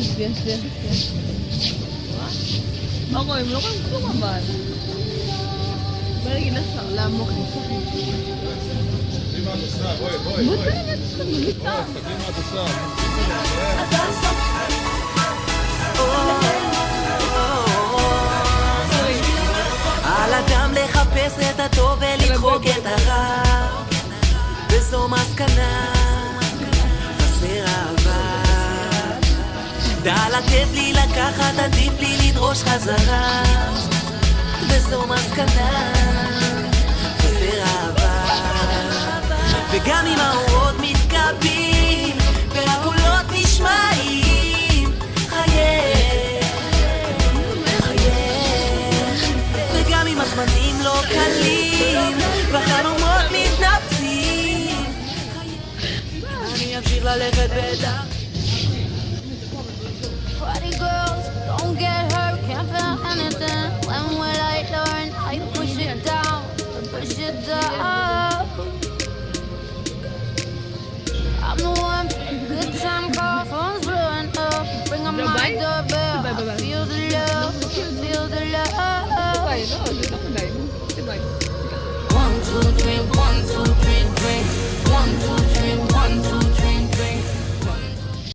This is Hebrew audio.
שנייה. מה רואים? לא רואים כלום אבל. בוא נגיד לשר, לעמוק נצחי. תסתכלי מה את עושה, בואי. בוא תגיד לך, במיטה. תסתכלי מה את עושה. על אדם לחפש את הטוב ולדחוק את הרע, וזו מסקנה, חסר אהבה. דע לתת לי לקחת, עדיף לי לדרוש חזרה, וזו מסקנה, חסר אהבה. וגם אם האורות מתקבים והקולות נשמעים, חייך, וגם אם הזמנים לא קלים והחלומות מתנפצים, אני אמשיך ללכת בדרכי.